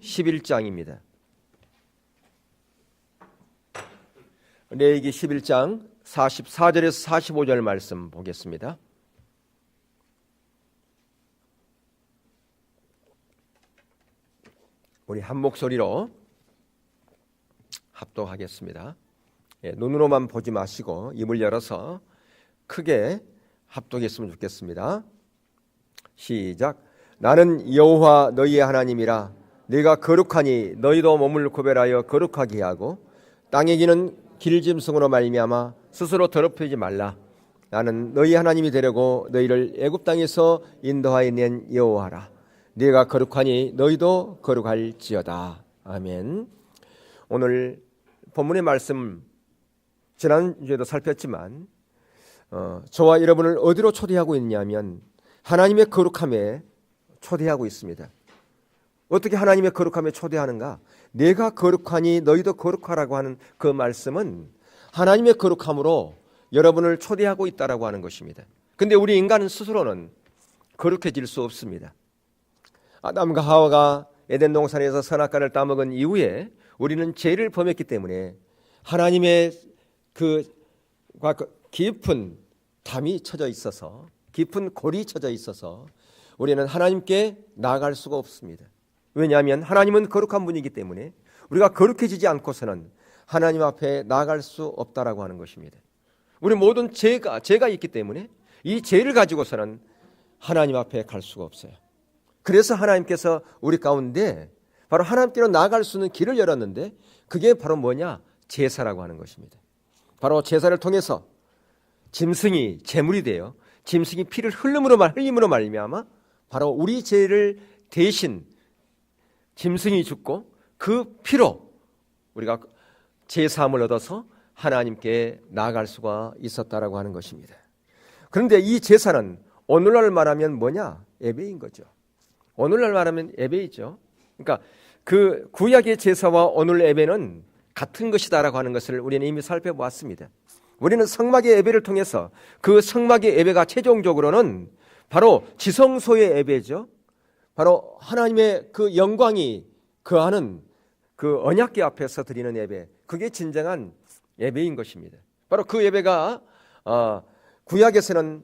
11장입니다. 레위기 11장 44절에서 45절 말씀 보겠습니다. 우리 한 목소리로 합독하겠습니다. 눈으로만 보지 마시고 입을 열어서 크게 합독했으면 좋겠습니다. 시작. 나는 여호와 너희의 하나님이라. 네가 거룩하니 너희도 몸을 구별하여 거룩하게 하고 땅에 기는 길짐승으로 말미암아 스스로 더럽히지 말라. 나는 너희 하나님이 되려고 너희를 애굽 땅에서 인도하여 낸 여호와라. 네가 거룩하니 너희도 거룩할지어다. 아멘. 오늘 본문의 말씀 지난주에도 살폈지만 저와 여러분을 어디로 초대하고 있냐면 하나님의 거룩함에 초대하고 있습니다. 어떻게 하나님의 거룩함에 초대하는가? 내가 거룩하니 너희도 거룩하라고 하는 그 말씀은 하나님의 거룩함으로 여러분을 초대하고 있다라고 하는 것입니다. 근데 우리 인간은 스스로는 거룩해질 수 없습니다. 아담과 하와가 에덴 동산에서 선악과를 따먹은 이후에 우리는 죄를 범했기 때문에 하나님의 그 깊은 담이 쳐져 있어서, 깊은 골이 쳐져 있어서 우리는 하나님께 나아갈 수가 없습니다. 왜냐하면 하나님은 거룩한 분이기 때문에 우리가 거룩해지지 않고서는 하나님 앞에 나아갈 수 없다라고 하는 것입니다. 우리 모든 죄가 있기 때문에 이 죄를 가지고서는 하나님 앞에 갈 수가 없어요. 그래서 하나님께서 우리 가운데 바로 하나님께로 나아갈 수 있는 길을 열었는데 그게 바로 뭐냐? 제사라고 하는 것입니다. 바로 제사를 통해서 짐승이 제물이 되어 짐승이 피를 흘림으로 말미암아 바로 우리 죄를 대신 짐승이 죽고 그 피로 우리가 제사함을 얻어서 하나님께 나아갈 수가 있었다라고 하는 것입니다. 그런데 이 제사는 오늘날 말하면 뭐냐? 예배인 거죠. 오늘날 말하면 예배이죠. 그러니까 그 구약의 제사와 오늘 예배는 같은 것이다라고 하는 것을 우리는 이미 살펴보았습니다. 우리는 성막의 예배를 통해서 그 성막의 예배가 최종적으로는 바로 지성소의 예배죠. 바로 하나님의 그 영광이 거하는 그 언약궤 앞에서 드리는 예배, 그게 진정한 예배인 것입니다. 바로 그 예배가 구약에서는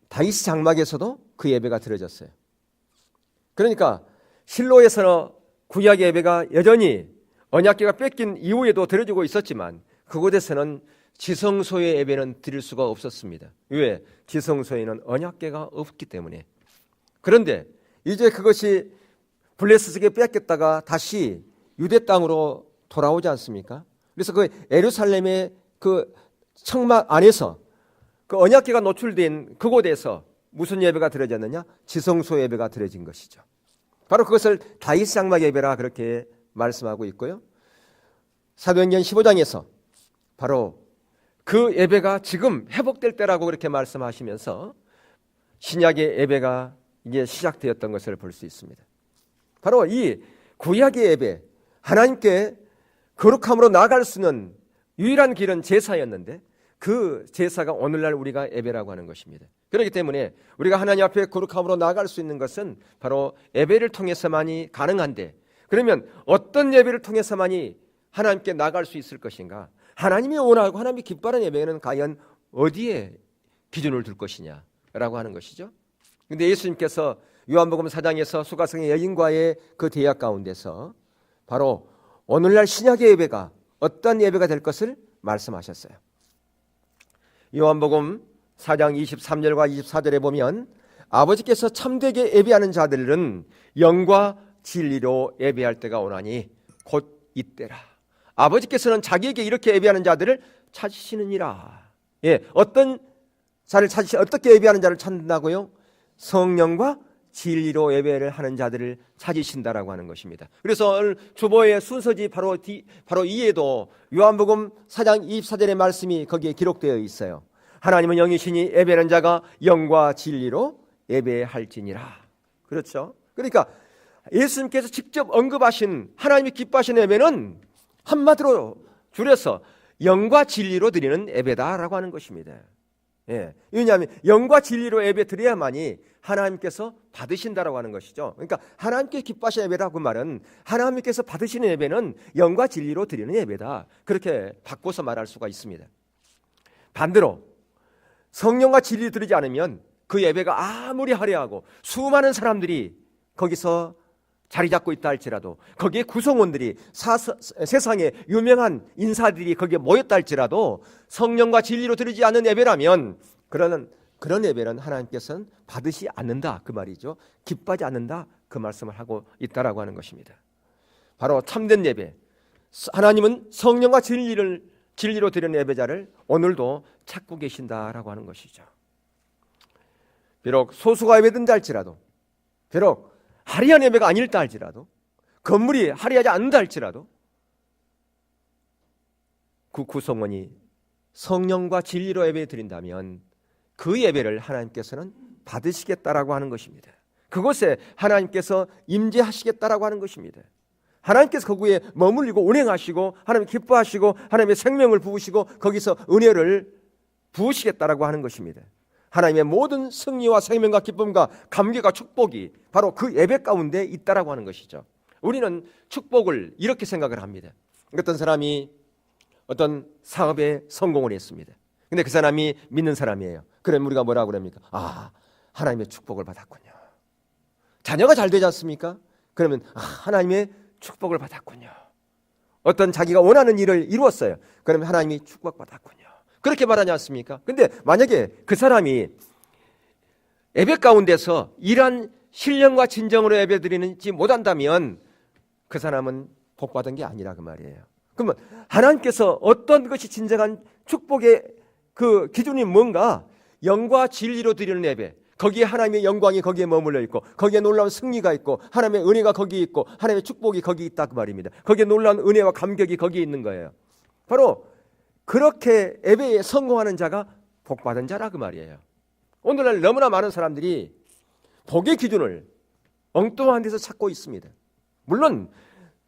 다윗 장막에서도 그 예배가 드려졌어요. 그러니까 실로에서 구약의 예배가 여전히 언약궤가 뺏긴 이후에도 드려지고 있었지만 그곳에서는 지성소의 예배는 드릴 수가 없었습니다. 왜? 지성소에는 언약궤가 없기 때문에. 그런데 이제 그것이 블레셋에게 뺏겼다가 다시 유대 땅으로 돌아오지 않습니까? 그래서 그 예루살렘의 그 성막 안에서 그 언약궤가 노출된 그곳에서 무슨 예배가 드려졌느냐? 지성소 예배가 드려진 것이죠. 바로 그것을 다윗 장막 예배라 그렇게 말씀하고 있고요. 사도행전 15장에서 바로 그 예배가 지금 회복될 때라고 그렇게 말씀하시면서 신약의 예배가 이제 시작되었던 것을 볼 수 있습니다. 바로 이 구약의 예배, 하나님께 거룩함으로 나아갈 수 있는 유일한 길은 제사였는데 그 제사가 오늘날 우리가 예배라고 하는 것입니다. 그렇기 때문에 우리가 하나님 앞에 거룩함으로 나아갈 수 있는 것은 바로 예배를 통해서만이 가능한데, 그러면 어떤 예배를 통해서만이 하나님께 나아갈 수 있을 것인가? 하나님이 원하고 하나님이 기뻐하는 예배는 과연 어디에 기준을 둘 것이냐라고 하는 것이죠. 그런데 예수님께서 요한복음 4장에서 수가성의 여인과의 그 대화 가운데서 바로 오늘날 신약의 예배가 어떤 예배가 될 것을 말씀하셨어요. 요한복음 4장 23절과 24절에 보면 아버지께서 참되게 예배하는 자들은 영과 진리로 예배할 때가 오나니 곧 이때라. 아버지께서는 자기에게 이렇게 예배하는 자들을 찾으시느니라. 어떤 자를 어떻게 예배하는 자를 찾는다고요? 성령과 진리로 예배를 하는 자들을 찾으신다라고 하는 것입니다. 그래서 오늘 주보의 순서지 바로 이에도 요한복음 4장 24절의 말씀이 거기에 기록되어 있어요. 하나님은 영이시니 예배하는 자가 영과 진리로 예배할지니라. 그렇죠? 그러니까 예수님께서 직접 언급하신 하나님이 기뻐하시는 예배는 한마디로 줄여서 영과 진리로 드리는 예배다라고 하는 것입니다. 왜냐하면 영과 진리로 예배 드려야만이 하나님께서 받으신다라고 하는 것이죠. 그러니까 하나님께 기뻐하시는 예배라고 말은 하나님께서 받으시는 예배는 영과 진리로 드리는 예배다. 그렇게 바꿔서 말할 수가 있습니다. 반대로 성령과 진리를 드리지 않으면 그 예배가 아무리 화려하고 수많은 사람들이 거기서 자리 잡고 있다 할지라도, 거기에 구성원들이 세상에 유명한 인사들이 거기에 모였다 할지라도 성령과 진리로 드리지 않는 예배라면 그런 예배는 하나님께서는 받으시 않는다 그 말이죠. 기뻐하지 않는다 그 말씀을 하고 있다라고 하는 것입니다. 바로 참된 예배, 하나님은 성령과 진리로 드리는 예배자를 오늘도 찾고 계신다라고 하는 것이죠. 비록 소수가 예배든다 할지라도, 비록 화려한 예배가 아닐다 할지라도, 건물이 화려하지 않는다 할지라도 그 구성원이 성령과 진리로 예배 드린다면 그 예배를 하나님께서는 받으시겠다라고 하는 것입니다. 그곳에 하나님께서 임재하시겠다라고 하는 것입니다. 하나님께서 거기에 머물리고 운행하시고 하나님 기뻐하시고 하나님의 생명을 부으시고 거기서 은혜를 부으시겠다라고 하는 것입니다. 하나님의 모든 승리와 생명과 기쁨과 감격과 축복이 바로 그 예배 가운데 있다라고 하는 것이죠. 우리는 축복을 이렇게 생각을 합니다. 어떤 사람이 어떤 사업에 성공을 했습니다. 근데 그 사람이 믿는 사람이에요. 그럼 우리가 뭐라고 그럽니까? 하나님의 축복을 받았군요. 자녀가 잘 되지 않습니까? 그러면 하나님의 축복을 받았군요. 어떤 자기가 원하는 일을 이루었어요. 그러면 하나님이 축복받았군요. 그렇게 말하지 않습니까? 근데 만약에 그 사람이 예배 가운데서 이러한 신령과 진정으로 예배 드리지 못한다면 그 사람은 복받은 게 아니라 그 말이에요. 그러면 하나님께서 어떤 것이 진정한 축복의 그 기준이 뭔가? 영과 진리로 드리는 예배, 거기에 하나님의 영광이 거기에 머물러 있고 거기에 놀라운 승리가 있고 하나님의 은혜가 거기에 있고 하나님의 축복이 거기 있다 그 말입니다. 거기에 놀라운 은혜와 감격이 거기에 있는 거예요. 바로 그렇게 예배에 성공하는 자가 복받은 자라 그 말이에요. 오늘날 너무나 많은 사람들이 복의 기준을 엉뚱한 데서 찾고 있습니다. 물론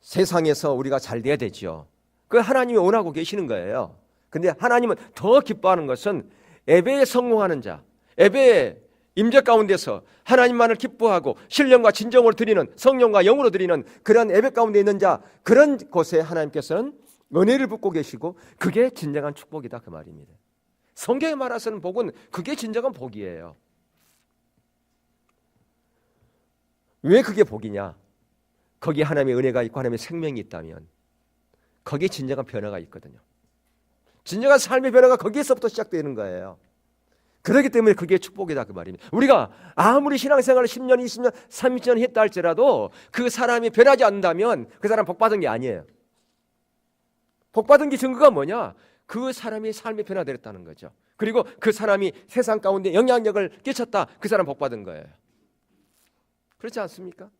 세상에서 우리가 잘 돼야 되죠. 그 하나님이 원하고 계시는 거예요. 근데 하나님은 더 기뻐하는 것은 예배에 성공하는 자, 예배의 임재 가운데서 하나님만을 기뻐하고 신령과 진정으로 드리는, 성령과 영으로 드리는 그런 예배 가운데 있는 자, 그런 곳에 하나님께서는 은혜를 붓고 계시고 그게 진정한 축복이다 그 말입니다. 성경에 말하시는 복은 그게 진정한 복이에요. 왜 그게 복이냐? 거기에 하나님의 은혜가 있고 하나님의 생명이 있다면 거기에 진정한 변화가 있거든요. 진정한 삶의 변화가 거기에서부터 시작되는 거예요. 그렇기 때문에 그게 축복이다 그 말입니다. 우리가 아무리 신앙생활을 10년, 20년, 30년 했다 할지라도 그 사람이 변하지 않는다면 그 사람 복받은 게 아니에요. 복받은 게 증거가 뭐냐? 그 사람이 삶이 변화되었다는 거죠. 그리고 그 사람이 세상 가운데 영향력을 끼쳤다. 그 사람 복받은 거예요. 그렇지 않습니까?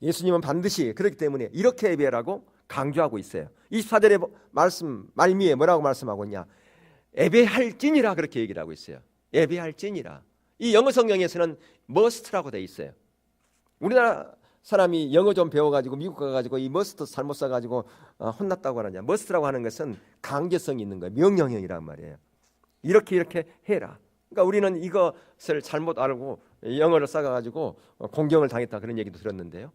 예수님은 반드시 그렇기 때문에 이렇게 예배라고 강조하고 있어요. 24절의 말씀 말미에 뭐라고 말씀하고 있냐? 예배할지니라 그렇게 얘기를 하고 있어요. 예배할지니라. 이 영어 성경에서는 must라고 돼 있어요. 우리나라 사람이 영어 좀 배워가지고 미국 가가지고 이 must 잘못 써가지고 혼났다고 하느냐. must라고 하는 것은 강제성이 있는 거예요. 명령형이란 말이에요. 이렇게 해라. 그러니까 우리는 이것을 잘못 알고 영어를 써가지고 공경을 당했다 그런 얘기도 들었는데요.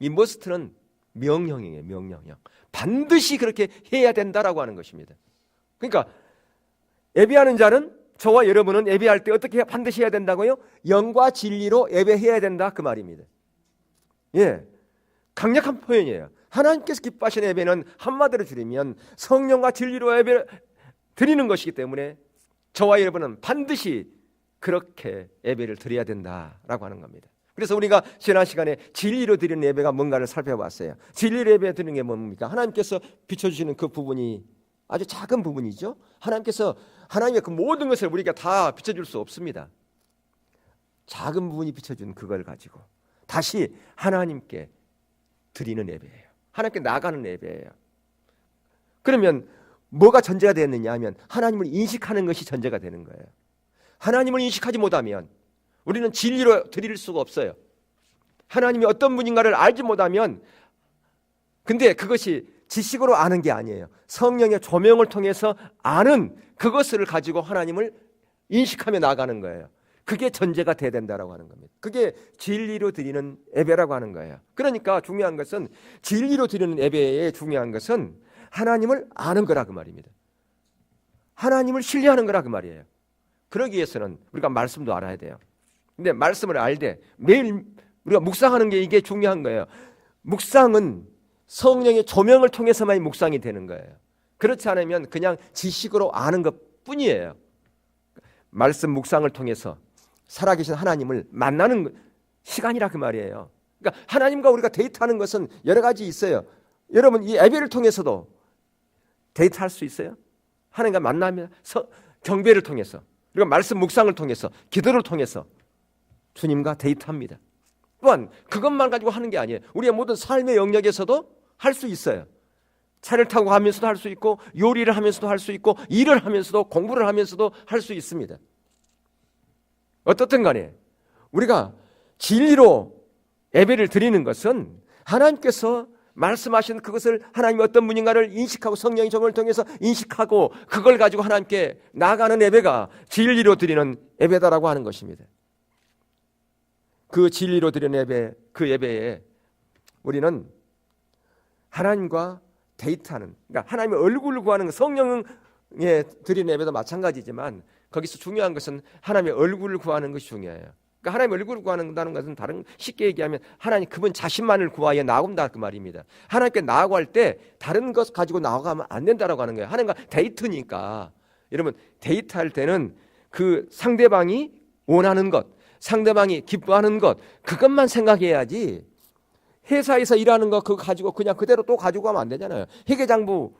이 must는 명령형이에요. 명령형. 반드시 그렇게 해야 된다라고 하는 것입니다. 그러니까 예배하는 자는, 저와 여러분은 예배할 때 어떻게 반드시 해야 된다고요? 영과 진리로 예배해야 된다 그 말입니다. 예, 강력한 표현이에요. 하나님께서 기뻐하시는 예배는 한마디로 줄이면 성령과 진리로 예배 드리는 것이기 때문에 저와 여러분은 반드시 그렇게 예배를 드려야 된다라고 하는 겁니다. 그래서 우리가 지난 시간에 진리로 드리는 예배가 뭔가를 살펴봤어요. 진리로 예배 드리는 게 뭡니까? 하나님께서 비춰주시는 그 부분이 아주 작은 부분이죠. 하나님께서 하나님의 그 모든 것을 우리가 다 비춰줄 수 없습니다. 작은 부분이 비춰준 그걸 가지고 다시 하나님께 드리는 예배예요. 하나님께 나가는 예배예요. 그러면 뭐가 전제가 되었느냐 하면 하나님을 인식하는 것이 전제가 되는 거예요. 하나님을 인식하지 못하면 우리는 진리로 드릴 수가 없어요. 하나님이 어떤 분인가를 알지 못하면, 근데 그것이 지식으로 아는 게 아니에요. 성령의 조명을 통해서 아는 그것을 가지고 하나님을 인식하며 나아가는 거예요. 그게 전제가 돼야 된다라고 하는 겁니다. 그게 진리로 드리는 예배라고 하는 거예요. 그러니까 중요한 것은 진리로 드리는 예배의 중요한 것은 하나님을 아는 거라 그 말입니다. 하나님을 신뢰하는 거라 그 말이에요. 그러기 위해서는 우리가 말씀도 알아야 돼요. 근데 말씀을 알되 매일 우리가 묵상하는 게 이게 중요한 거예요. 묵상은 성령의 조명을 통해서만 묵상이 되는 거예요. 그렇지 않으면 그냥 지식으로 아는 것 뿐이에요. 말씀 묵상을 통해서 살아계신 하나님을 만나는 시간이라 그 말이에요. 그러니까 하나님과 우리가 데이트하는 것은 여러 가지 있어요. 여러분 이 예배를 통해서도 데이트할 수 있어요. 하나님과 만나면 경배를 통해서 그리고 말씀 묵상을 통해서 기도를 통해서 주님과 데이트합니다. 또한 그것만 가지고 하는 게 아니에요. 우리의 모든 삶의 영역에서도 할 수 있어요. 차를 타고 가면서도 할 수 있고 요리를 하면서도 할 수 있고 일을 하면서도 공부를 하면서도 할 수 있습니다. 어떻든 간에 우리가 진리로 예배를 드리는 것은 하나님께서 말씀하신 그것을 하나님이 어떤 분인가를 인식하고 성령의 조명을 통해서 인식하고 그걸 가지고 하나님께 나아가는 예배가 진리로 드리는 예배다라고 하는 것입니다. 그 진리로 드리는 예배, 그 예배에 우리는 하나님과 데이트하는, 그러니까 하나님의 얼굴을 구하는 성령에 드리는 예배도 마찬가지지만 거기서 중요한 것은 하나님의 얼굴을 구하는 것이 중요해요. 그러니까 하나님의 얼굴을 구한다는 것은 다른 쉽게 얘기하면 하나님 그분 자신만을 구하여 나아간다 그 말입니다. 하나님께 나아갈 때 다른 것 가지고 나아가면 안 된다라고 하는 거예요. 하나님과 데이트니까. 여러분 데이트할 때는 그 상대방이 원하는 것, 상대방이 기뻐하는 것 그것만 생각해야지 회사에서 일하는 거 그거 가지고 그냥 그대로 또 가지고 가면 안 되잖아요. 회계장부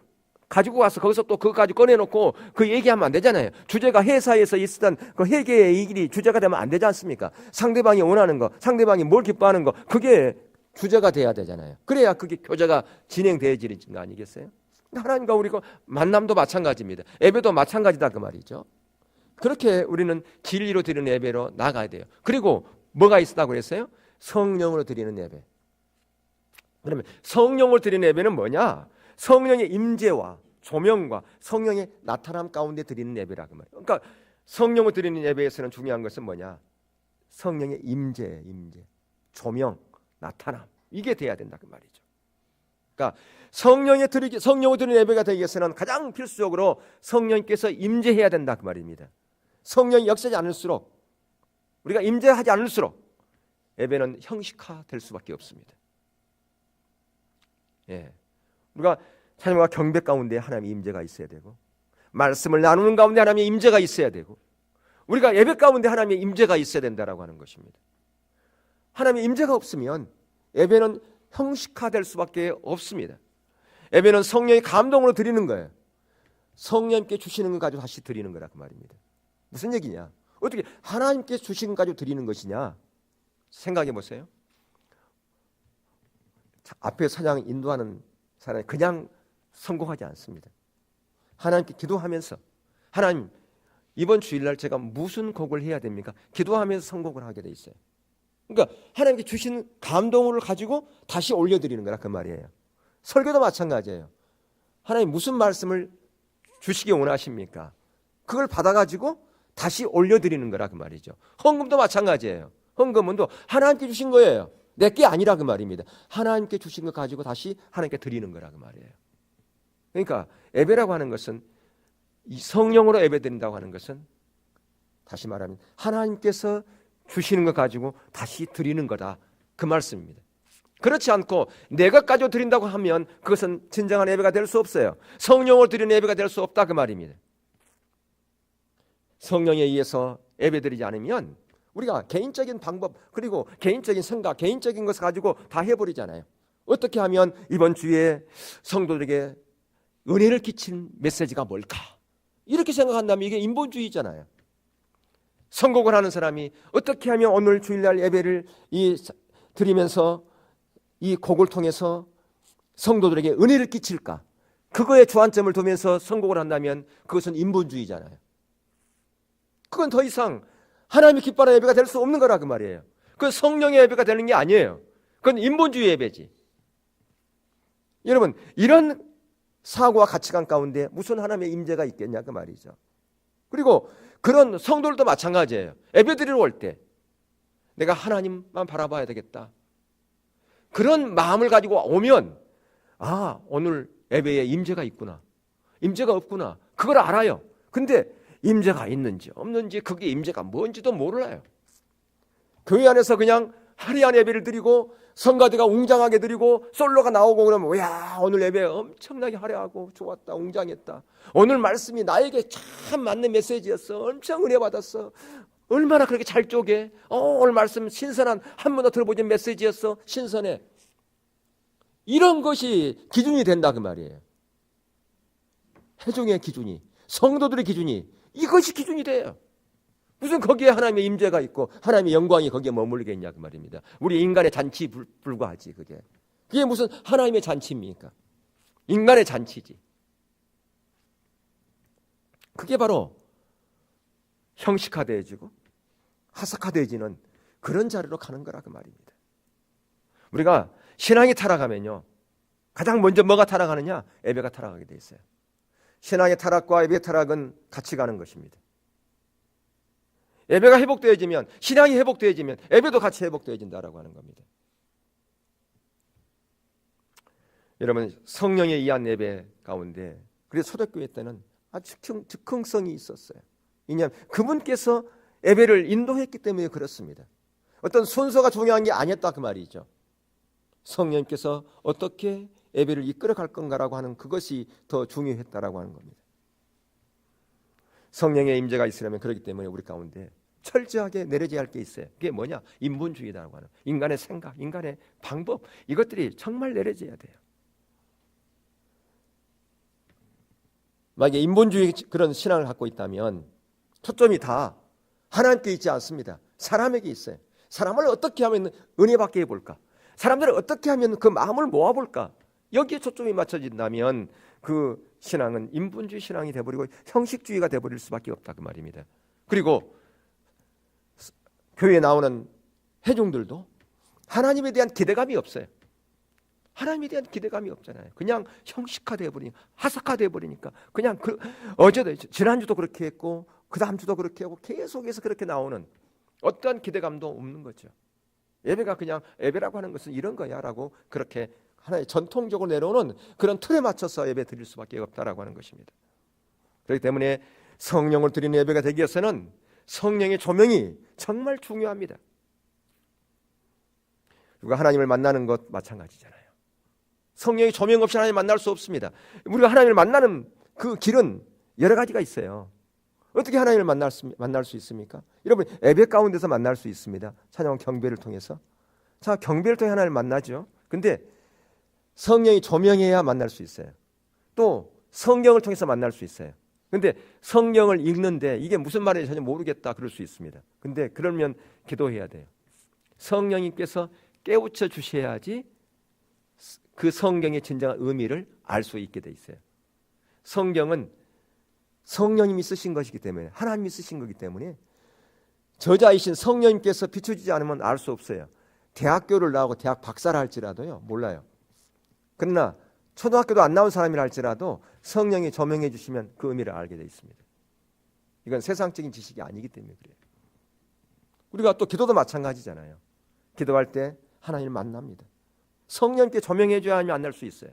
가지고 와서 거기서 또 그거 가지고 꺼내놓고 그 얘기하면 안 되잖아요. 주제가 회사에서 있었던 그 회계의 일이 주제가 되면 안 되지 않습니까? 상대방이 원하는 거, 상대방이 뭘 기뻐하는 거 그게 주제가 돼야 되잖아요. 그래야 그게 교제가 진행되어지는 거 아니겠어요? 하나님과 우리가 만남도 마찬가지입니다. 예배도 마찬가지다 그 말이죠. 그렇게 우리는 진리로 드리는 예배로 나가야 돼요. 그리고 뭐가 있다고 그랬어요? 성령으로 드리는 예배. 그러면 성령을 드리는 예배는 뭐냐? 성령의 임재와 조명과 성령의 나타남 가운데 드리는 예배라 그 말이에요. 그러니까 성령을 드리는 예배에서는 중요한 것은 뭐냐? 성령의 임재, 조명, 나타남 이게 돼야 된다 그 말이죠. 그러니까 성령을 드리는 예배가 되기 위해서는 가장 필수적으로 성령께서 임재해야 된다 그 말입니다. 성령이 역사하지 않을수록 우리가 임재하지 않을수록 예배는 형식화될 수밖에 없습니다. 예, 우리가 하나님과 경배 가운데 하나님의 임재가 있어야 되고 말씀을 나누는 가운데 하나님의 임재가 있어야 되고 우리가 예배 가운데 하나님의 임재가 있어야 된다라고 하는 것입니다. 하나님의 임재가 없으면 예배는 형식화될 수밖에 없습니다. 예배는 성령의 감동으로 드리는 거예요. 성령님께 주시는 것 가지고 다시 드리는 거라 그 말입니다. 무슨 얘기냐? 어떻게 하나님께 주시는 것 가지고 드리는 것이냐? 생각해 보세요. 앞에 사장 인도하는 사람이 그냥 성공하지 않습니다. 하나님께 기도하면서 하나님 이번 주일날 제가 무슨 곡을 해야 됩니까? 기도하면서 선곡을 하게 돼 있어요. 그러니까 하나님께 주신 감동을 가지고 다시 올려드리는 거라 그 말이에요. 설교도 마찬가지예요. 하나님 무슨 말씀을 주시기 원하십니까? 그걸 받아가지고 다시 올려드리는 거라 그 말이죠. 헌금도 마찬가지예요. 헌금은 또 하나님께 주신 거예요. 내게 아니라 그 말입니다. 하나님께 주신 것 가지고 다시 하나님께 드리는 거라 그 말이에요. 그러니까 예배라고 하는 것은 이 성령으로 예배드린다고 하는 것은 다시 말하면 하나님께서 주시는 것 가지고 다시 드리는 거다 그 말씀입니다. 그렇지 않고 내 것 가지고 드린다고 하면 그것은 진정한 예배가 될 수 없어요. 성령으로 드리는 예배가 될 수 없다 그 말입니다. 성령에 의해서 예배드리지 않으면 우리가 개인적인 방법 그리고 개인적인 생각 개인적인 것을 가지고 다 해버리잖아요. 어떻게 하면 이번 주에 성도들에게 은혜를 끼친 메시지가 뭘까? 이렇게 생각한다면 이게 인본주의잖아요. 선곡을 하는 사람이 어떻게 하면 오늘 주일날 예배를 드리면서 이 곡을 통해서 성도들에게 은혜를 끼칠까? 그거에 주안점을 두면서 선곡을 한다면 그것은 인본주의잖아요. 그건 더 이상 하나님이 기뻐하는 예배가 될 수 없는 거라 그 말이에요. 그건 성령의 예배가 되는 게 아니에요. 그건 인본주의 예배지. 여러분, 이런 사고와 가치관 가운데 무슨 하나님의 임재가 있겠냐 그 말이죠. 그리고 그런 성도들도 마찬가지예요. 예배드리러 올 때 내가 하나님만 바라봐야 되겠다. 그런 마음을 가지고 오면 오늘 예배에 임재가 있구나. 임재가 없구나. 그걸 알아요. 근데 임재가 있는지 없는지 그게 임재가 뭔지도 몰라요. 교회 안에서 그냥 화려한 예배를 드리고 성가대가 웅장하게 드리고 솔로가 나오고 그러면 야 오늘 예배 엄청나게 화려하고 좋았다 웅장했다. 오늘 말씀이 나에게 참 맞는 메시지였어. 엄청 은혜 받았어. 얼마나 그렇게 잘 쪼개. 오늘 말씀 신선한 한 번도 들어보진 메시지였어. 신선해. 이런 것이 기준이 된다 그 말이에요. 회중의 기준이, 성도들의 기준이, 이것이 기준이 돼요. 무슨 거기에 하나님의 임재가 있고 하나님의 영광이 거기에 머물겠냐 그 말입니다. 우리 인간의 잔치 불과하지 그게. 그게 무슨 하나님의 잔치입니까? 인간의 잔치지. 그게 바로 형식화되어지고 하석화되어지는 그런 자리로 가는 거라 그 말입니다. 우리가 신앙이 타락하면요, 가장 먼저 뭐가 타락하느냐? 예배가 타락하게 돼 있어요. 신앙의 타락과 예배 타락은 같이 가는 것입니다. 예배가 회복되어지면, 신앙이 회복되어지면 예배도 같이 회복되어진다라고 하는 겁니다. 여러분, 성령에 의한 예배 가운데, 그래서 초대교회 때는 아주 즉흥성이 있었어요. 왜냐하면 그분께서 예배를 인도했기 때문에 그렇습니다. 어떤 순서가 중요한 게 아니었다 그 말이죠. 성령님께서 어떻게 예배를 이끌어갈 건가라고 하는 그것이 더 중요했다라고 하는 겁니다. 성령의 임재가 있으려면 그렇기 때문에 우리 가운데 철저하게 내려져야 할 게 있어요. 그게 뭐냐? 인본주의라고 하는 인간의 생각, 인간의 방법, 이것들이 정말 내려져야 돼요. 만약에 인본주의 그런 신앙을 갖고 있다면 초점이 다 하나님께 있지 않습니다. 사람에게 있어요. 사람을 어떻게 하면 은혜 받게 해볼까? 사람들을 어떻게 하면 그 마음을 모아볼까? 여기에 초점이 맞춰진다면 그 신앙은 인본주의 신앙이 돼버리고 형식주의가 돼버릴 수밖에 없다 그 말입니다. 그리고 교회에 나오는 회중들도 하나님에 대한 기대감이 없어요. 하나님에 대한 기대감이 없잖아요. 그냥 형식화되어 버리니까, 하석화되어 버리니까 그냥 어제도 지난주도 그렇게 했고 그 다음 주도 그렇게 하고 계속해서 그렇게 나오는 어떠한 기대감도 없는 거죠. 예배가 그냥 예배라고 하는 것은 이런 거야라고 그렇게 하나의 전통적으로 내려오는 그런 틀에 맞춰서 예배 드릴 수밖에 없다라고 하는 것입니다. 그렇기 때문에 성령을 드리는 예배가 되기 위해서는 성령의 조명이 정말 중요합니다. 우리가 하나님을 만나는 것 마찬가지잖아요. 성령의 조명 없이 하나님을 만날 수 없습니다. 우리가 하나님을 만나는 그 길은 여러 가지가 있어요. 어떻게 하나님을 만날 수 있습니까? 여러분, 예배 가운데서 만날 수 있습니다. 찬양 경배를 통해서. 자, 경배를 통해 하나님을 만나죠. 근데 성령이 조명해야 만날 수 있어요. 또 성경을 통해서 만날 수 있어요. 근데 성경을 읽는데 이게 무슨 말인지 전혀 모르겠다 그럴 수 있습니다. 근데 그러면 기도해야 돼요. 성령님께서 깨우쳐 주셔야지 그 성경의 진정한 의미를 알 수 있게 돼 있어요. 성경은 성령님이 쓰신 것이기 때문에, 하나님이 쓰신 거기 때문에 저자이신 성령님께서 비춰주지 않으면 알 수 없어요. 대학교를 나오고 대학 박사를 할지라도요, 몰라요. 그러나 초등학교도 안 나온 사람이라 할지라도 성령이 조명해 주시면 그 의미를 알게 돼 있습니다. 이건 세상적인 지식이 아니기 때문에 그래요. 우리가 또 기도도 마찬가지잖아요. 기도할 때 하나님을 만납니다. 성령님께 조명해 줘야 하면 만날 수 있어요.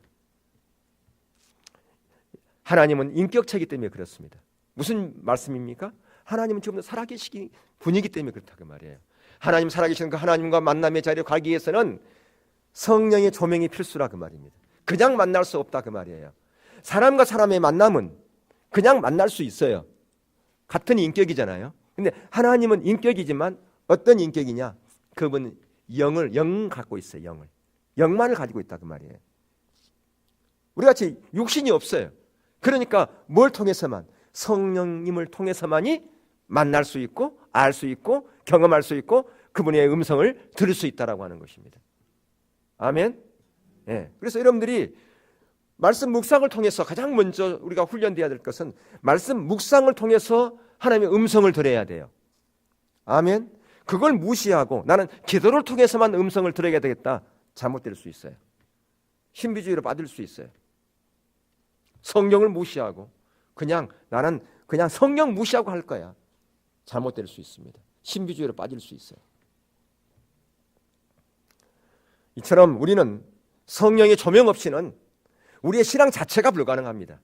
하나님은 인격체이기 때문에 그렇습니다. 무슨 말씀입니까? 하나님은 지금도 살아계시기 분이기 때문에 그렇다고 말이에요. 하나님 살아계시는 그 하나님과 만남의 자리에 가기 위해서는 성령의 조명이 필수라 그 말입니다. 그냥 만날 수 없다 그 말이에요. 사람과 사람의 만남은 그냥 만날 수 있어요. 같은 인격이잖아요. 근데 하나님은 인격이지만 어떤 인격이냐? 그분은 영 갖고 있어요. 영만을 가지고 있다 그 말이에요. 우리같이 육신이 없어요. 그러니까 뭘 통해서만? 성령님을 통해서만이 만날 수 있고 알 수 있고 경험할 수 있고 그분의 음성을 들을 수 있다라고 하는 것입니다. 아멘. 예. 그래서 여러분들이 말씀 묵상을 통해서 가장 먼저 우리가 훈련돼야 될 것은 말씀 묵상을 통해서 하나님의 음성을 들어야 돼요. 아멘. 그걸 무시하고 나는 기도를 통해서만 음성을 들어야 되겠다. 잘못될 수 있어요. 신비주의로 빠질 수 있어요. 성령을 무시하고 나는 그냥 성령 무시하고 할 거야. 잘못될 수 있습니다. 신비주의로 빠질 수 있어요. 이처럼 우리는 성령의 조명 없이는 우리의 신앙 자체가 불가능합니다.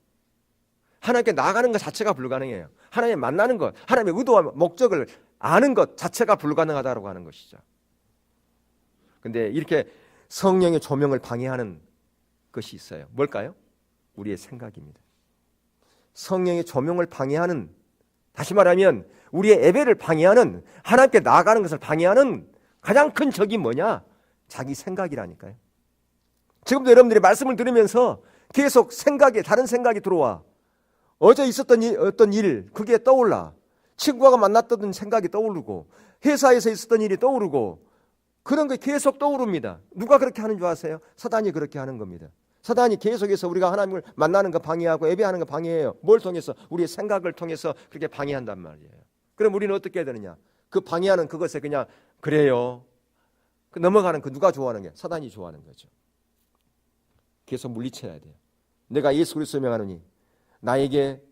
하나님께 나아가는 것 자체가 불가능해요. 하나님 만나는 것, 하나님의 의도와 목적을 아는 것 자체가 불가능하다고 하는 것이죠. 근데 이렇게 성령의 조명을 방해하는 것이 있어요. 뭘까요? 우리의 생각입니다. 성령의 조명을 방해하는, 다시 말하면 우리의 예배를 방해하는, 하나님께 나아가는 것을 방해하는 가장 큰 적이 뭐냐? 자기 생각이라니까요. 지금도 여러분들이 말씀을 들으면서 계속 다른 생각이 들어와. 어제 있었던 어떤 일, 그게 떠올라. 친구가 만났던 생각이 떠오르고, 회사에서 있었던 일이 떠오르고, 그런 게 계속 떠오릅니다. 누가 그렇게 하는 줄 아세요? 사단이 그렇게 하는 겁니다. 사단이 계속해서 우리가 하나님을 만나는 거 방해하고 예배하는 거 방해해요. 뭘 통해서? 우리의 생각을 통해서 그렇게 방해한단 말이에요. 그럼 우리는 어떻게 해야 되느냐? 그 방해하는 그것에 그냥 그래요. 넘어가는 그 누가 좋아하는 게? 사단이 좋아하는 거죠. 계속 물리쳐야 돼요. 내가 예수 그리스도를 명하노니 나에게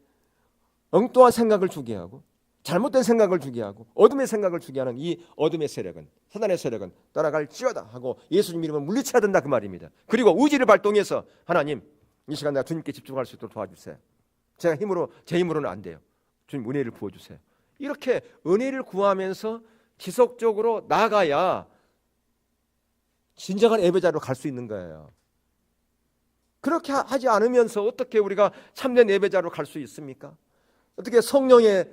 엉뚱한 생각을 주게 하고 잘못된 생각을 주게 하고 어둠의 생각을 주게 하는 이 어둠의 세력은, 사단의 세력은 따라갈지어다 하고 예수님 이름을 물리쳐야 된다 그 말입니다. 그리고 의지를 발동해서 하나님, 이 시간 내가 주님께 집중할 수 있도록 도와주세요. 제 힘으로는 안 돼요. 주님 은혜를 부어주세요. 이렇게 은혜를 구하면서 지속적으로 나아가야 진정한 예배자로 갈 수 있는 거예요. 그렇게 하지 않으면서 어떻게 우리가 참된 예배자로 갈 수 있습니까? 어떻게 성령의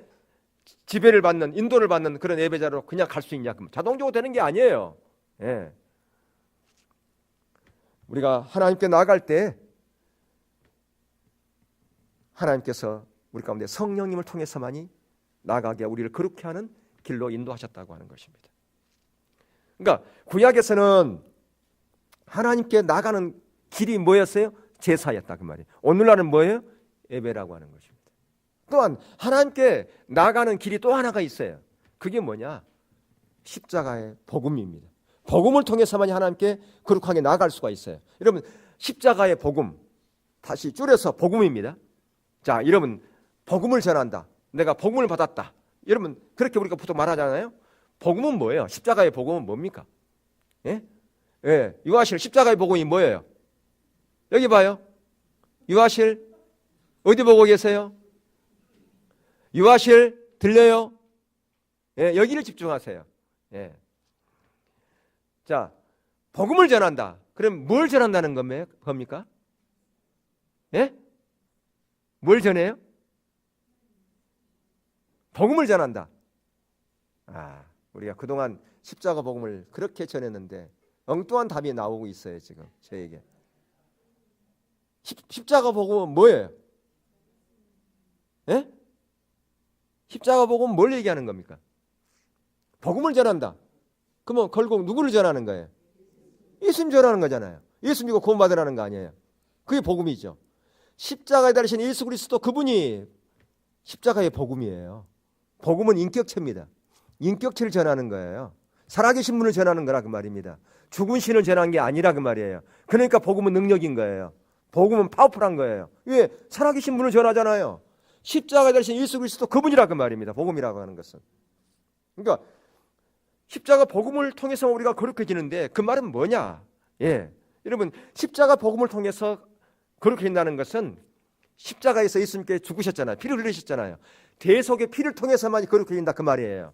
지배를 받는, 인도를 받는 그런 예배자로 그냥 갈 수 있냐? 자동적으로 되는 게 아니에요. 예. 우리가 하나님께 나아갈 때 하나님께서 우리 가운데 성령님을 통해서만이 나아가게 우리를 그렇게 하는 길로 인도하셨다고 하는 것입니다. 그러니까 구약에서는 하나님께 나가는 길이 뭐였어요? 제사였다 그 말이에요. 오늘날은 뭐예요? 예배라고 하는 것입니다. 또한 하나님께 나가는 길이 또 하나가 있어요. 그게 뭐냐? 십자가의 복음입니다. 복음을 통해서만 하나님께 거룩하게 나아갈 수가 있어요. 여러분, 십자가의 복음, 다시 줄여서 복음입니다. 자, 여러분, 복음을 전한다. 내가 복음을 받았다. 여러분, 그렇게 우리가 보통 말하잖아요. 복음은 뭐예요? 십자가의 복음은 뭡니까? 예? 예, 유아실 십자가의 복음이 뭐예요? 여기 봐요. 유아실 어디 보고 계세요? 유아실 들려요? 예, 여기를 집중하세요. 예. 자, 복음을 전한다. 그럼 뭘 전한다는 겁니까? 예? 뭘 전해요? 복음을 전한다. 우리가 그동안 십자가 복음을 그렇게 전했는데 엉뚱한 답이 나오고 있어요. 지금 저에게. 십자가 복음은 뭐예요? 예? 십자가 복음은 뭘 얘기하는 겁니까? 복음을 전한다. 그러면 결국 누구를 전하는 거예요? 예수님 전하는 거잖아요. 예수 믿고 구원받으라는 거 아니에요. 그게 복음이죠. 십자가에 달리신 예수 그리스도 그분이 십자가의 복음이에요. 복음은 인격체입니다. 인격체를 전하는 거예요. 살아계신 분을 전하는 거라 그 말입니다. 죽은 신을 전한 게 아니라 그 말이에요. 그러니까 복음은 능력인 거예요. 복음은 파워풀한 거예요. 왜? 살아계신 분을 전하잖아요. 십자가에 달리신 예수 그리스도 그분이라 그 말입니다. 복음이라고 하는 것은. 그러니까 십자가 복음을 통해서 우리가 거룩해지는데 그 말은 뭐냐? 예, 여러분, 십자가 복음을 통해서 거룩해진다는 것은 십자가에서 예수님께 죽으셨잖아요. 피를 흘리셨잖아요. 대속의 피를 통해서만이 거룩해진다 그 말이에요.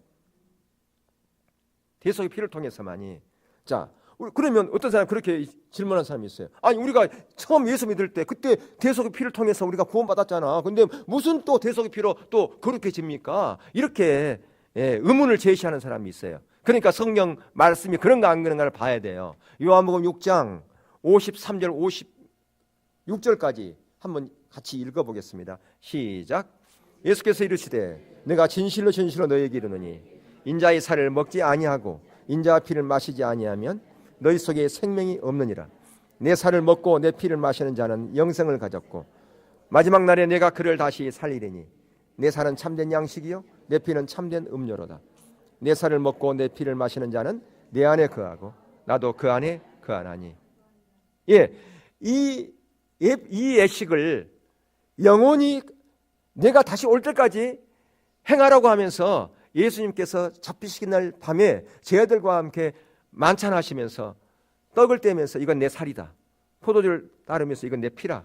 대속의 피를 통해서만이. 자, 그러면 어떤 사람이 그렇게 질문한 사람이 있어요. 아니, 우리가 처음 예수 믿을 때 그때 대속의 피를 통해서 우리가 구원받았잖아. 근데 무슨 또 대속의 피로 또 거룩해집니까? 이렇게 의문을 제시하는 사람이 있어요. 그러니까 성경 말씀이 그런가 안 그런가를 봐야 돼요. 요한복음 6장 53절 56절까지 한번 같이 읽어보겠습니다. 시작. 예수께서 이르시되 내가 진실로 진실로 너희에게 이르노니 인자의 살을 먹지 아니하고 인자의 피를 마시지 아니하면 너희 속에 생명이 없느니라. 내 살을 먹고 내 피를 마시는 자는 영생을 가졌고 마지막 날에 내가 그를 다시 살리리니 내 살은 참된 양식이요 내 피는 참된 음료로다. 내 살을 먹고 내 피를 마시는 자는 내 안에 거하고 나도 그 안에 거하나니. 예, 이 예식을 영원히 내가 다시 올 때까지 행하라고 하면서 예수님께서 잡히시는 날 밤에 제 아들과 함께 만찬하시면서 떡을 떼면서 이건 내 살이다, 포도주를 따르면서 이건 내 피라,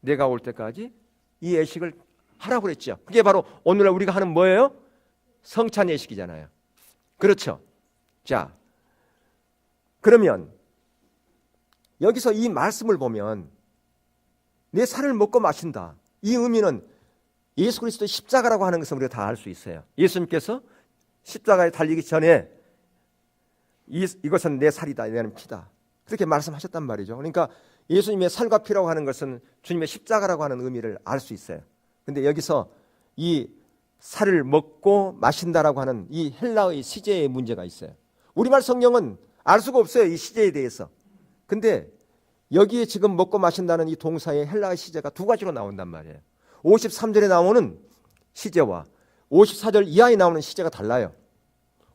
내가 올 때까지 이 예식을 하라고 그랬죠. 그게 바로 오늘날 우리가 하는 뭐예요? 성찬 예식이잖아요. 그렇죠. 자, 그러면 여기서 이 말씀을 보면 내 살을 먹고 마신다, 이 의미는 예수 그리스도의 십자가라고 하는 것을 우리가 다 알 수 있어요. 예수님께서 십자가에 달리기 전에 이것은 내 살이다, 내는 피다, 그렇게 말씀하셨단 말이죠. 그러니까 예수님의 살과 피라고 하는 것은 주님의 십자가라고 하는 의미를 알 수 있어요. 근데 여기서 이 살을 먹고 마신다라고 하는 이 헬라의 시제의 문제가 있어요. 우리말 성경은 알 수가 없어요, 이 시제에 대해서. 근데 여기에 지금 먹고 마신다는 이 동사의 헬라의 시제가 두 가지로 나온단 말이에요. 53절에 나오는 시제와 54절 이하에 나오는 시제가 달라요.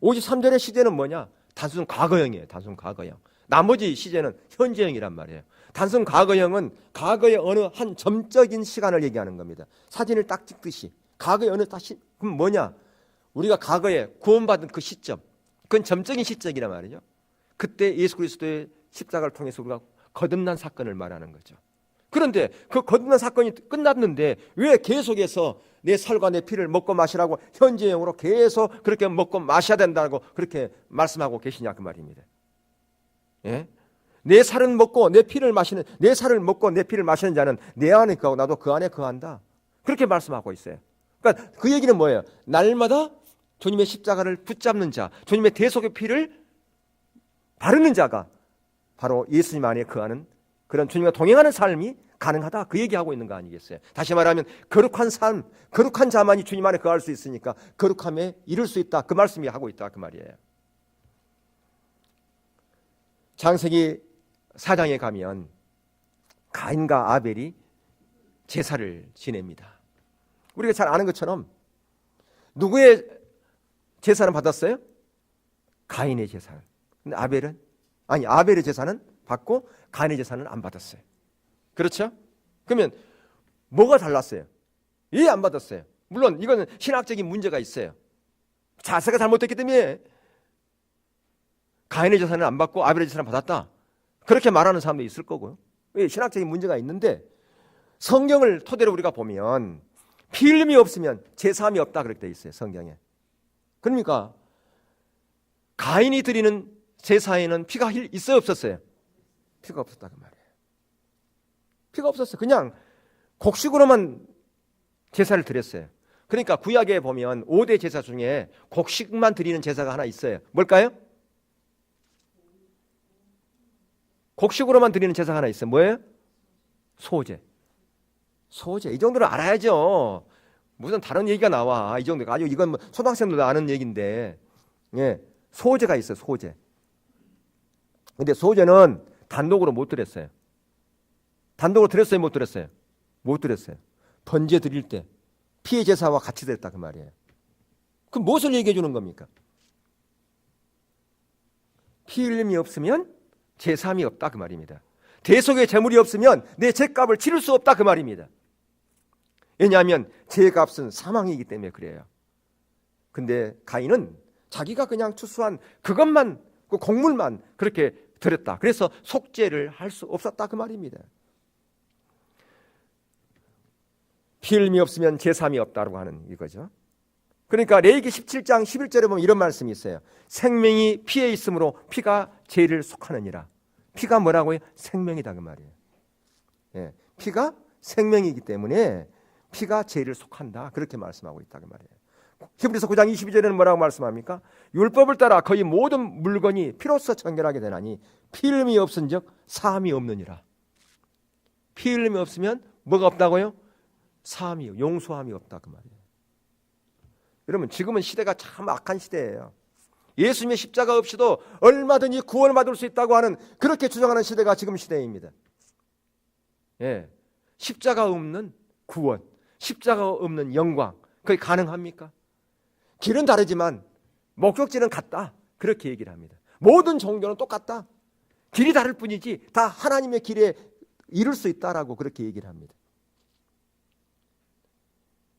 53절의 시제는 뭐냐? 단순 과거형이에요. 단순 과거형. 나머지 시제는 현재형이란 말이에요. 단순 과거형은 과거의 어느 한 점적인 시간을 얘기하는 겁니다. 사진을 딱 찍듯이 과거의 어느 다시, 그럼 뭐냐? 우리가 과거에 구원받은 그 시점, 그건 점적인 시점이란 말이죠. 그때 예수 그리스도의 십자가를 통해서 우리가 거듭난 사건을 말하는 거죠. 그런데 그 거듭난 사건이 끝났는데 왜 계속해서 내 살과 내 피를 먹고 마시라고 현재형으로 계속 그렇게 먹고 마셔야 된다고 그렇게 말씀하고 계시냐 그 말입니다. 예? 내 살은 먹고 내 피를 마시는, 내 살을 먹고 내 피를 마시는 자는 내 안에 거하고 나도 그 안에 거한다, 그렇게 말씀하고 있어요. 그러니까 그 얘기는 뭐예요? 날마다 주님의 십자가를 붙잡는 자, 주님의 대속의 피를 바르는 자가 바로 예수님 안에 거하는 그런 주님과 동행하는 삶이 가능하다, 그 얘기하고 있는 거 아니겠어요? 다시 말하면 거룩한 삶, 거룩한 자만이 주님 안에 거할 수 있으니까 거룩함에 이룰 수 있다, 그 말씀이 하고 있다 그 말이에요. 창세기 4장에 가면 가인과 아벨이 제사를 지냅니다. 우리가 잘 아는 것처럼 누구의 제사는 받았어요? 가인의 제사를. 근데 아벨의 제사는 받고 가인의 제사는 안 받았어요. 그렇죠? 그러면 뭐가 달랐어요? 왜 안 받았어요? 물론 이거는 신학적인 문제가 있어요. 자세가 잘못됐기 때문에 가인의 제사는 안 받고 아벨의 제사는 받았다, 그렇게 말하는 사람도 있을 거고요. 신학적인 문제가 있는데 성경을 토대로 우리가 보면 피 흘림이 없으면 제사함이 없다 그렇게 돼 있어요, 성경에. 그러니까 가인이 드리는 제사에는 피가 있어요, 없었어요? 피가 없었다 그 말이에요. 피가 없었어요. 그냥 곡식으로만 제사를 드렸어요. 그러니까 구약에 보면 5대 제사 중에 곡식만 드리는 제사가 하나 있어요. 뭘까요? 곡식으로만 드리는 제사가 하나 있어요. 뭐예요? 소제. 이 정도는 알아야죠. 무슨 다른 얘기가 나와. 이 정도. 아주 이건 뭐 초등학생들도 아는 얘기인데, 예, 소제가 있어요. 소제. 근데 소제는 단독으로 못 드렸어요. 단독으로 드렸어요, 못 드렸어요? 못 드렸어요. 번제 드릴 때 피의 제사와 같이 드렸다 그 말이에요. 그럼 무엇을 얘기해 주는 겁니까? 피 흘림이 없으면 제사함이 없다 그 말입니다. 대속의 제물이 없으면 내 죄값을 치를 수 없다 그 말입니다. 왜냐하면 죄값은 사망이기 때문에 그래요. 근데 가인은 자기가 그냥 추수한 그것만, 그 곡물만 그렇게 드렸다. 그래서 속죄를 할 수 없었다 그 말입니다. 피 흘림이 없으면 제사함이 없다고 하는 이거죠. 그러니까 레위기 17장 11절에 보면 이런 말씀이 있어요. 생명이 피에 있으므로 피가 죄를 속하느니라. 피가 뭐라고요? 생명이다 그 말이에요. 예, 피가 생명이기 때문에 피가 죄를 속한다, 그렇게 말씀하고 있다 그 말이에요. 히브리서 9장 22절에는 뭐라고 말씀합니까? 율법을 따라 거의 모든 물건이 피로써 정결하게 되나니 피 흘림이 없은즉 사함이 없느니라. 피 흘림이 없으면 뭐가 없다고요? 사함이, 용서함이 없다 그 말이에요. 여러분, 지금은 시대가 참 악한 시대예요. 예수님의 십자가 없이도 얼마든지 구원을 받을 수 있다고 하는, 그렇게 주장하는 시대가 지금 시대입니다. 예, 십자가 없는 구원, 십자가 없는 영광, 그게 가능합니까? 길은 다르지만 목적지는 같다, 그렇게 얘기를 합니다. 모든 종교는 똑같다. 길이 다를 뿐이지 다 하나님의 길에 이룰 수 있다라고 그렇게 얘기를 합니다.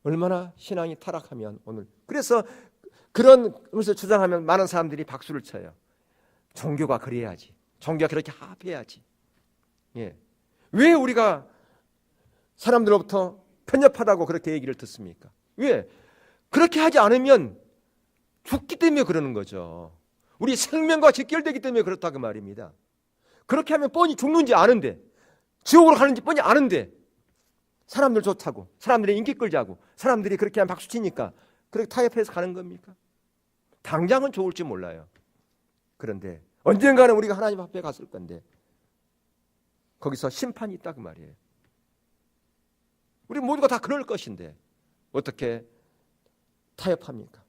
얼마나 신앙이 타락하면 오늘, 그래서 그런 것을 주장하면 많은 사람들이 박수를 쳐요. 종교가 그래야지, 종교가 그렇게 합해야지. 예. 왜 우리가 사람들로부터 편협하다고 그렇게 얘기를 듣습니까? 왜? 그렇게 하지 않으면 죽기 때문에 그러는 거죠. 우리 생명과 직결되기 때문에 그렇다고 말입니다. 그렇게 하면 뻔히 죽는지 아는데, 지옥으로 가는지 뻔히 아는데, 사람들 좋다고, 사람들이 인기 끌자고, 사람들이 그렇게 하면 박수치니까 그렇게 타협해서 가는 겁니까? 당장은 좋을지 몰라요. 그런데 언젠가는 우리가 하나님 앞에 갔을 건데 거기서 심판이 있다 그 말이에요. 우리 모두가 다 그럴 것인데 어떻게 타협합니까?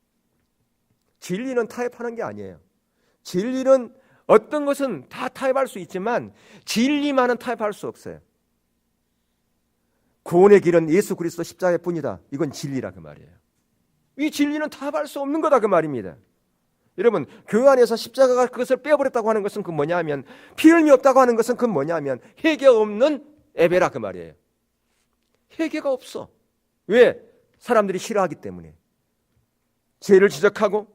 진리는 타협하는 게 아니에요. 진리는 어떤 것은 다 타협할 수 있지만 진리만은 타협할 수 없어요. 구원의 길은 예수 그리스도 십자가뿐이다. 이건 진리라 그 말이에요. 이 진리는 타협할 수 없는 거다 그 말입니다. 여러분, 교회 안에서 십자가가 그것을 빼버렸다고 하는 것은 그 뭐냐면, 피 흘림이 없다고 하는 것은 그 뭐냐면 회개 없는 예배라 그 말이에요. 회개가 없어. 왜? 사람들이 싫어하기 때문에. 죄를 지적하고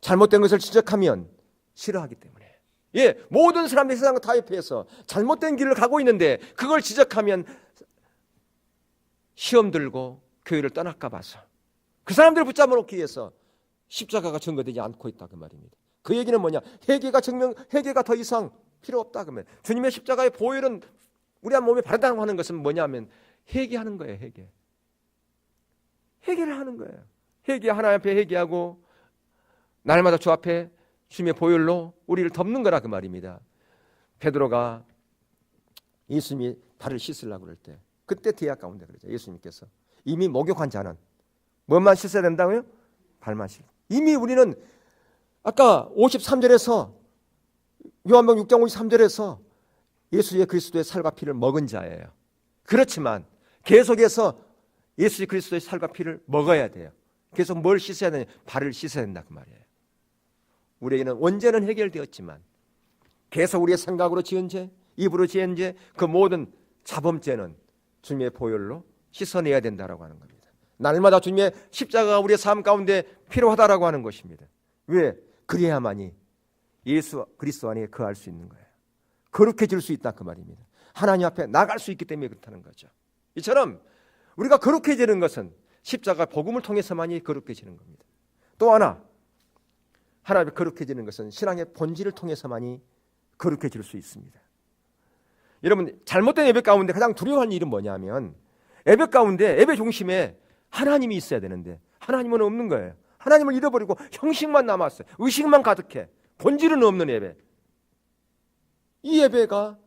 잘못된 것을 지적하면 싫어하기 때문에. 예, 모든 사람들이 세상과 타협해서 잘못된 길을 가고 있는데 그걸 지적하면 시험 들고 교회를 떠날까 봐서 그 사람들을 붙잡아 놓기 위해서 십자가가 증거되지 않고 있다 그 말입니다. 그 얘기는 뭐냐? 회개가 더 이상 필요 없다 그러면, 주님의 십자가의 보혈은 우리 한 몸에 바르다고 하는 것은 뭐냐면 회개하는 거예요. 회개를 하는 거예요. 하나님 앞에 회개하고 날마다 주 앞에 주님의 보혈로 우리를 덮는 거라 그 말입니다. 베드로가 예수님이 발을 씻으려고 그럴 때, 그때 뒤에 가운데 그러죠. 예수님께서 이미 목욕한 자는 뭐만 씻어야 된다고요? 발만 씻. 이미 우리는 아까 53절에서 요한복음 6장 53절에서 예수의 그리스도의 살과 피를 먹은 자예요. 그렇지만 계속해서 예수 그리스도의 살과 피를 먹어야 돼요. 계속 뭘 씻어야 되냐? 발을 씻어야 된다 그 말이에요. 우리에게는 원죄는 해결되었지만 계속 우리의 생각으로 지은 죄, 입으로 지은 죄, 그 모든 자범죄는 주님의 보혈로 씻어내야 된다라고 하는 겁니다. 날마다 주님의 십자가가 우리의 삶 가운데 필요하다라고 하는 것입니다. 왜? 그래야만이 예수 그리스도 안에 거할 수 있는 거예요. 거룩해질 수 있다 그 말입니다. 하나님 앞에 나갈 수 있기 때문에 그렇다는 거죠. 이처럼 우리가 거룩해지는 것은 십자가 복음을 통해서만이 거룩해지는 겁니다. 또 하나, 하나님 앞에 거룩해지는 것은 신앙의 본질을 통해서만이 거룩해질 수 있습니다. 여러분, 잘못된 예배 가운데 가장 두려워하는 일은 뭐냐면, 예배 가운데 예배 중심에 하나님이 있어야 되는데 하나님은 없는 거예요. 하나님을 잃어버리고 형식만 남았어요. 의식만 가득해. 본질은 없는 예배. 이 예배가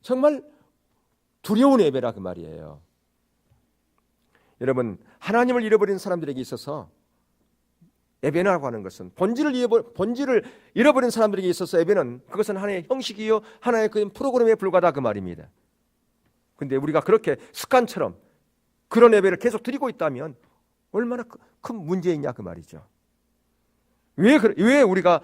정말 두려운 예배라 그 말이에요. 여러분, 하나님을 잃어버린 사람들에게 있어서 예배라고 하는 것은 본질을 잃어버린 사람들에게 있어서 예배는 그것은 하나의 형식이요, 하나의 그 프로그램에 불과하다 그 말입니다. 그런데 우리가 그렇게 습관처럼 그런 예배를 계속 드리고 있다면 얼마나 큰 문제이냐 그 말이죠. 왜 우리가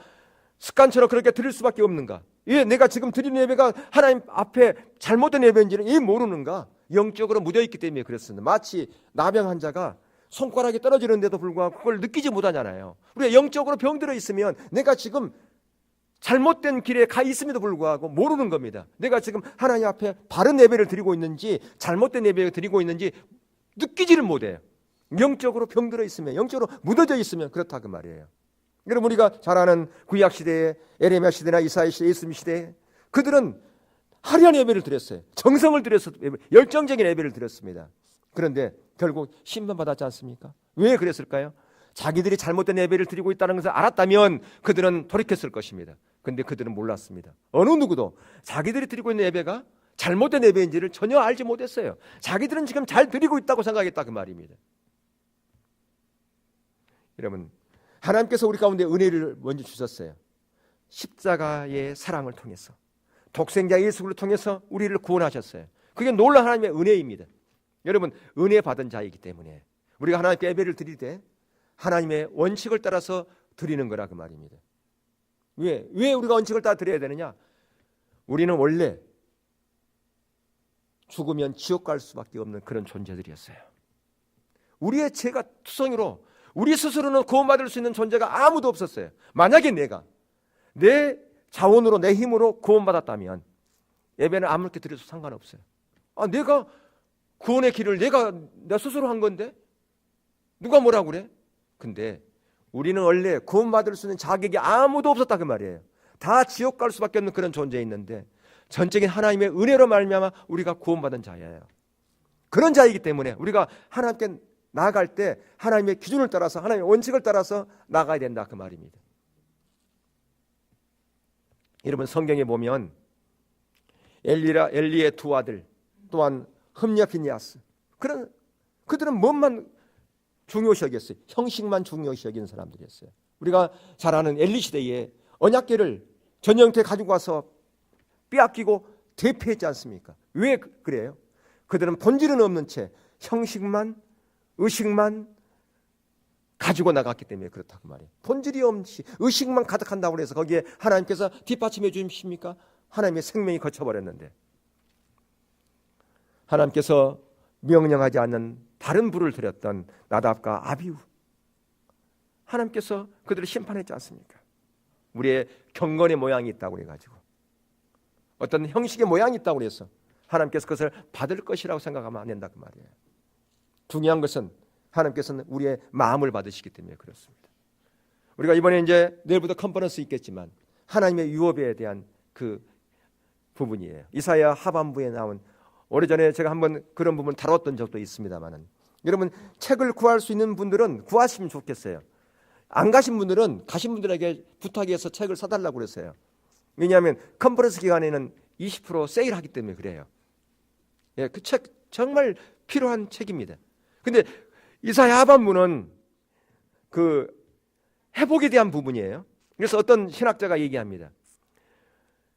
습관처럼 그렇게 드릴 수밖에 없는가? 왜 내가 지금 드리는 예배가 하나님 앞에 잘못된 예배인지를 왜 모르는가? 영적으로 묻어있기 때문에 그렇습니다. 마치 나병 환자가 손가락이 떨어지는데도 불구하고 그걸 느끼지 못하잖아요. 우리가 영적으로 병들어 있으면 내가 지금 잘못된 길에 가 있음에도 불구하고 모르는 겁니다. 내가 지금 하나님 앞에 바른 예배를 드리고 있는지 잘못된 예배를 드리고 있는지 느끼지를 못해요. 영적으로 병들어 있으면, 영적으로 묻어져 있으면 그렇다 그 말이에요. 여러분, 우리가 잘 아는 구약 시대에 에레미야 시대나 이사야 시대, 예수님 시대에 그들은 화려한 예배를 드렸어요. 정성을 들여서 열정적인 예배를 드렸습니다. 그런데 결국 심판받았지 않습니까? 왜 그랬을까요? 자기들이 잘못된 예배를 드리고 있다는 것을 알았다면 그들은 돌이켰을 것입니다. 그런데 그들은 몰랐습니다. 어느 누구도 자기들이 드리고 있는 예배가 잘못된 예배인지를 전혀 알지 못했어요. 자기들은 지금 잘 드리고 있다고 생각했다 그 말입니다. 여러분, 하나님께서 우리 가운데 은혜를 먼저 주셨어요. 십자가의 사랑을 통해서, 독생자 예수를 통해서 우리를 구원하셨어요. 그게 놀라운 하나님의 은혜입니다. 여러분, 은혜 받은 자이기 때문에 우리가 하나님께 예배를 드릴 때 하나님의 원칙을 따라서 드리는 거라 그 말입니다. 왜 우리가 원칙을 따라 드려야 되느냐? 우리는 원래 죽으면 지옥 갈 수밖에 없는 그런 존재들이었어요. 우리의 죄가 투성이로 우리 스스로는 구원받을 수 있는 존재가 아무도 없었어요. 만약에 내가 내 자원으로 내 힘으로 구원받았다면 예배는 아무렇게 드려도 상관없어요. 내가 구원의 길을 내가 스스로 한 건데 누가 뭐라고 그래? 근데 우리는 원래 구원받을 수 있는 자격이 아무도 없었다 그 말이에요. 다 지옥 갈 수밖에 없는 그런 존재였는데 전적인 하나님의 은혜로 말미암아 우리가 구원받은 자예요. 그런 자이기 때문에 우리가 하나님께 나아갈 때 하나님의 기준을 따라서 하나님의 원칙을 따라서 나가야 된다 그 말입니다. 여러분 성경에 보면 엘리의 두 아들 또한 흠냐 비니아스 그들은 뭔만 중요시 여겼어요. 형식만 중요시 여기는 사람들이었어요. 우리가 잘 아는 엘리 시대에 언약궤를 전형태 가지고 와서 빼앗기고 대피했지 않습니까? 왜 그래요? 그들은 본질은 없는 채 형식만 의식만 가지고 나갔기 때문에 그렇다고 말이에요. 본질이 없이 의식만 가득한다고 해서 거기에 하나님께서 뒷받침해 주십니까? 하나님의 생명이 거쳐버렸는데 하나님께서 명령하지 않는 다른 불을 들였던 나답과 아비후 하나님께서 그들을 심판했지 않습니까? 우리의 경건의 모양이 있다고 해가지고 어떤 형식의 모양이 있다고 해서 하나님께서 그것을 받을 것이라고 생각하면 안 된다 그 말이에요. 중요한 것은 하나님께서는 우리의 마음을 받으시기 때문에 그렇습니다. 우리가 이번에 이제 내일부터 컨퍼런스 있겠지만 하나님의 유업에 대한 그 부분이에요. 이사야 하반부에 나온 오래전에 제가 한번 그런 부분 다뤘던 적도 있습니다만은 여러분 책을 구할 수 있는 분들은 구하시면 좋겠어요. 안 가신 분들은 가신 분들에게 부탁해서 책을 사달라고 그랬어요. 왜냐하면 컨퍼런스 기간에는 20% 세일하기 때문에 그래요. 예, 그 책 정말 필요한 책입니다. 근데 이사야 하반부는 그 회복에 대한 부분이에요. 그래서 어떤 신학자가 얘기합니다.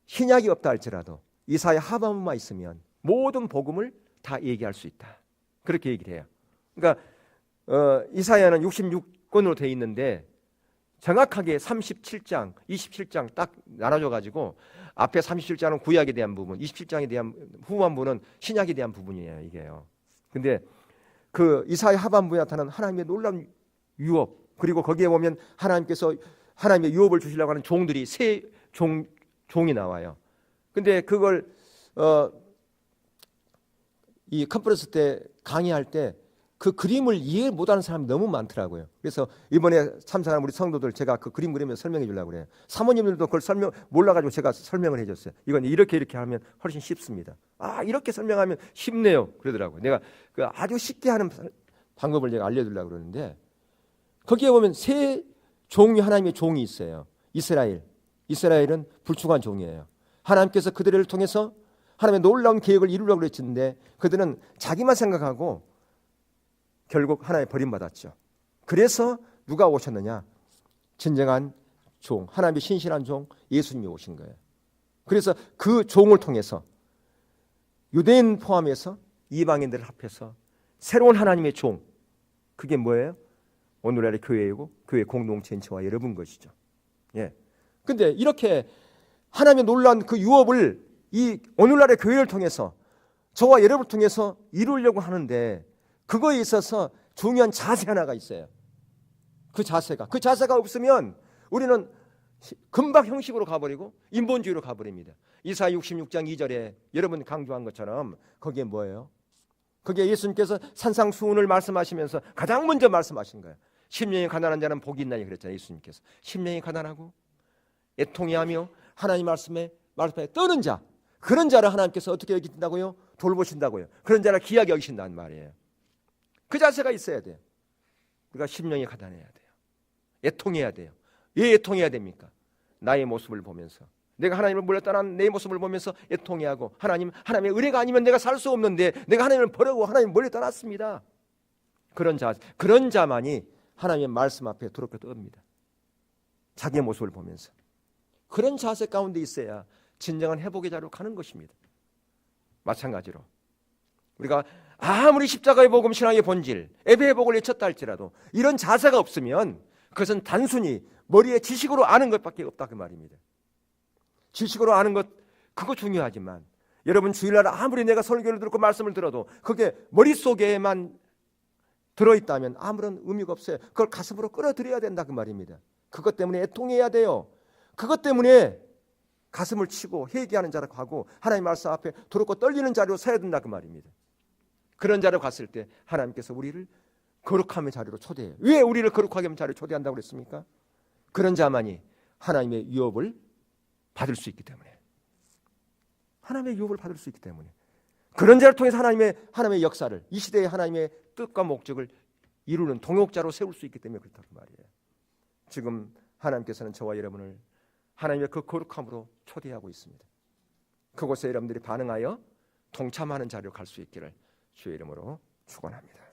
신약이 없다 할지라도 이사야 하반부만 있으면 모든 복음을 다 얘기할 수 있다. 그렇게 얘기를 해요. 그러니까 이사야는 66권으로 되어 있는데 정확하게 37장, 27장 딱 나눠져 가지고 앞에 37장은 구약에 대한 부분, 27장에 대한 후반부는 신약에 대한 부분이에요, 이게요. 근데 그 이사야 하반부에 나타나는 하나님의 놀라운 유업, 그리고 거기에 보면 하나님께서 하나님의 유업을 주시려고 하는 종들이 세 종이 나와요. 근데 그걸 이 컨퍼런스 때 강의할 때 그 그림을 이해 못하는 사람이 너무 많더라고요. 그래서 이번에 참석하는 우리 성도들 제가 그 그림 그리면서 설명해 주려고 그래요. 사모님들도 그걸 몰라가지고 제가 설명을 해줬어요. 이건 이렇게 하면 훨씬 쉽습니다. 이렇게 설명하면 쉽네요. 그러더라고요. 내가 그 아주 쉽게 하는 방법을 제가 알려주려고 그러는데 거기에 보면 세 종류 하나님의 종이 있어요. 이스라엘은 불충한 종이에요. 하나님께서 그들을 통해서 하나님의 놀라운 계획을 이루려고 그랬는데 그들은 자기만 생각하고 결국 하나님 버림받았죠. 그래서 누가 오셨느냐? 진정한 종, 하나님의 신실한 종 예수님이 오신 거예요. 그래서 그 종을 통해서 유대인 포함해서 이방인들을 합해서 새로운 하나님의 종, 그게 뭐예요? 오늘날의 교회이고 교회 공동체인 저와 여러분 것이죠. 예. 근데 이렇게 하나님의 놀라운 그 유업을 이 오늘날의 교회를 통해서 저와 여러분을 통해서 이루려고 하는데 그거에 있어서 중요한 자세 하나가 있어요. 그 자세가 없으면 우리는 금방 형식으로 가버리고 인본주의로 가버립니다. 이사야 66장 2절에 여러분 강조한 것처럼 거기에 뭐예요? 거기에 예수님께서 산상수훈을 말씀하시면서 가장 먼저 말씀하신 거예요. 심령이 가난한 자는 복이 있나니 그랬잖아요. 예수님께서 심령이 가난하고 애통해하며 하나님 말씀에 떠는 자, 그런 자를 하나님께서 어떻게 여기신다고요? 돌보신다고요. 그런 자를 귀하게 여기신다는 말이에요. 그 자세가 있어야 돼요. 우리가 심령이 가난해야 돼요. 애통해야 돼요. 왜 애통해야 됩니까? 나의 모습을 보면서 내가 하나님을 몰래 떠난 내 모습을 보면서 애통해하고 하나님의 은혜가 아니면 내가 살 수 없는데 내가 하나님을 버리고 하나님 멀리 떠났습니다. 그런 자만이 하나님의 말씀 앞에 두렵게 떱니다. 자기의 모습을 보면서 그런 자세 가운데 있어야 진정한 회복의 자리로 가는 것입니다. 마찬가지로 우리가 아무리 십자가의 복음 신앙의 본질 예배의 복을 외쳤다 할지라도 이런 자세가 없으면 그것은 단순히 머리에 지식으로 아는 것밖에 없다 그 말입니다. 지식으로 아는 것 그거 중요하지만 여러분 주일날 아무리 내가 설교를 듣고 말씀을 들어도 그게 머릿속에만 들어있다면 아무런 의미가 없어요. 그걸 가슴으로 끌어들여야 된다 그 말입니다. 그것 때문에 애통해야 돼요. 그것 때문에 가슴을 치고 회개하는 자라고 하고 하나님 말씀 앞에 두렵고 떨리는 자리로 서야 된다 그 말입니다. 그런 자리로 갔을 때 하나님께서 우리를 거룩함의 자리로 초대해요. 왜 우리를 거룩하게 하는 자리로 초대한다고 그랬습니까? 그런 자만이 하나님의 유업을 받을 수 있기 때문에, 하나님의 유업을 받을 수 있기 때문에, 그런 자를 통해서 하나님의 역사를, 이 시대의 하나님의 뜻과 목적을 이루는 동역자로 세울 수 있기 때문에 그렇다고 말이에요. 지금 하나님께서는 저와 여러분을 하나님의 그 거룩함으로 초대하고 있습니다. 그곳에 여러분들이 반응하여 동참하는 자리로 갈 수 있기를 주의 이름으로 축원합니다.